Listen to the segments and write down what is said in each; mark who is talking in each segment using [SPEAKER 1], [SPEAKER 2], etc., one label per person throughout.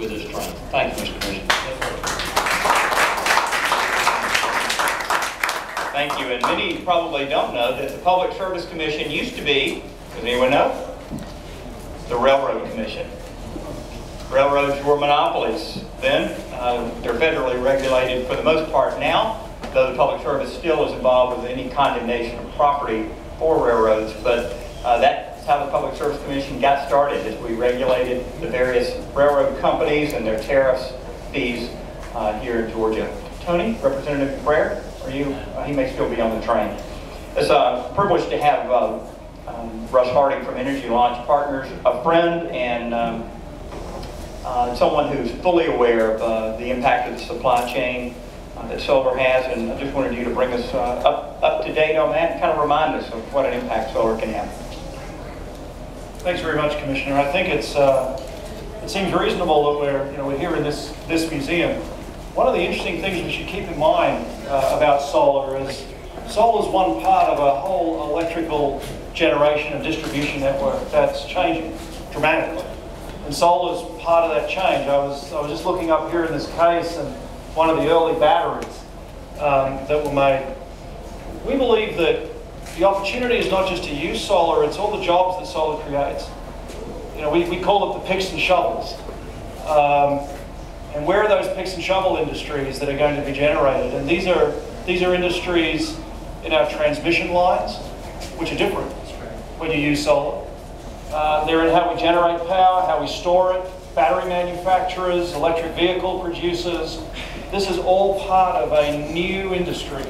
[SPEAKER 1] with this train. Thank you, Mr. Commissioner. Thank you. And many probably don't know that the Public Service Commission used to be, does anyone know? The Railroad Commission. Railroads were monopolies then. They're federally regulated for the most part now, though the Public Service still is involved with any condemnation of property for railroads. But that's how the Public Service Commission got started, as we regulated the various railroad companies and their tariffs, fees here in Georgia. Tony, Representative Prayer, are you? He may still be on the train. It's a privilege to have Russ Harding from Energy Launch Partners, a friend and someone who's fully aware of the impact of the supply chain that solar has, and I just wanted you to bring us up to date on that and kind of remind us of what an impact solar can have.
[SPEAKER 2] Thanks very much, Commissioner. I think it seems reasonable that we're here in this museum. One of the interesting things we should keep in mind about solar is solar is one part of a whole electrical generation and distribution network that's changing dramatically. And solar is part of that change. I was just looking up here in this case and one of the early batteries that were made. We believe that the opportunity is not just to use solar, it's all the jobs that solar creates. We call it the picks and shovels. And where are those picks and shovel industries that are going to be generated? And these are industries in our transmission lines, which are different when you use solar. They're in how we generate power, how we store it, battery manufacturers, electric vehicle producers. This is all part of a new industry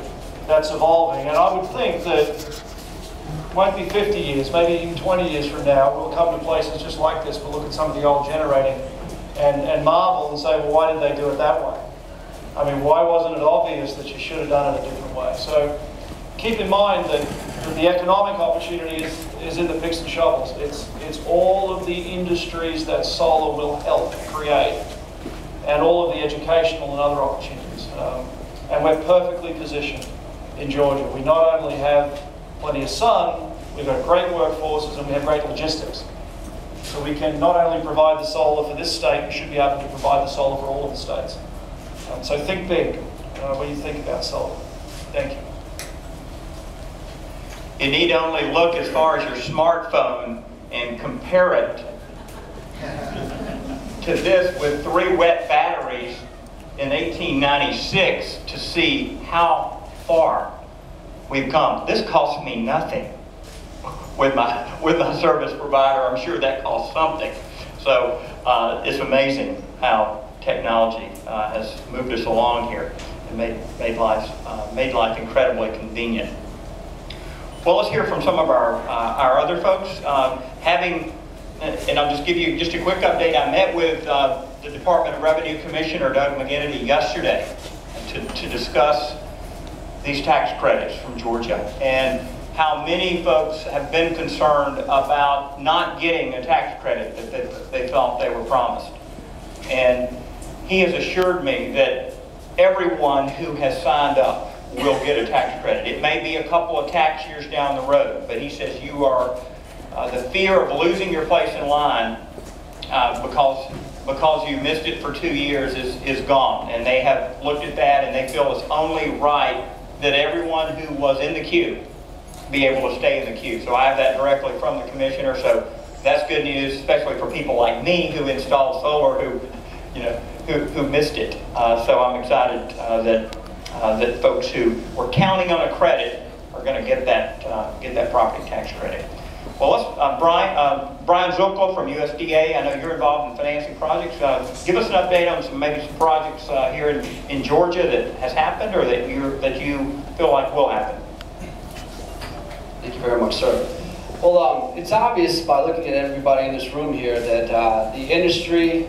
[SPEAKER 2] that's evolving. And I would think that it won't be 50 years, maybe even 20 years from now, we'll come to places just like this. We'll look at some of the old generating and marvel and say, well, why did they do it that way? I mean, why wasn't it obvious that you should have done it a different way? So keep in mind that the economic opportunity is in the picks and shovels. It's all of the industries that solar will help create and all of the educational and other opportunities. And we're perfectly positioned in Georgia. We not only have plenty of sun, we've got great workforces and we have great logistics. So we can not only provide the solar for this state, we should be able to provide the solar for all of the states. So think big when you think about solar. Thank you.
[SPEAKER 1] You need only look as far as your smartphone and compare it to this with 3 wet batteries in 1896 to see how far we've come. This cost me nothing. With my service provider, I'm sure that costs something. So it's amazing how technology has moved us along here and made life incredibly convenient. Well, let's hear from some of our other folks. And I'll just give you just a quick update. I met with the Department of Revenue Commissioner Doug McGinnity yesterday to discuss these tax credits from Georgia and how many folks have been concerned about not getting a tax credit that they thought they were promised. And he has assured me that everyone who has signed up will get a tax credit. It may be a couple of tax years down the road, but he says you are, the fear of losing your place in line because you missed it for 2 years is gone. And they have looked at that and they feel it's only right that everyone who was in the queue be able to stay in the queue. So I have that directly from the commissioner. So that's good news, especially for people like me who installed solar who missed it. So I'm excited that folks who were counting on a credit are going to get that property tax credit. Well, let's Brian Zilko from USDA. I know you're involved in financing projects. Give us an update on maybe some projects here in Georgia that has happened or that you feel like will happen.
[SPEAKER 3] Thank you very much, sir. Well, it's obvious by looking at everybody in this room here that the industry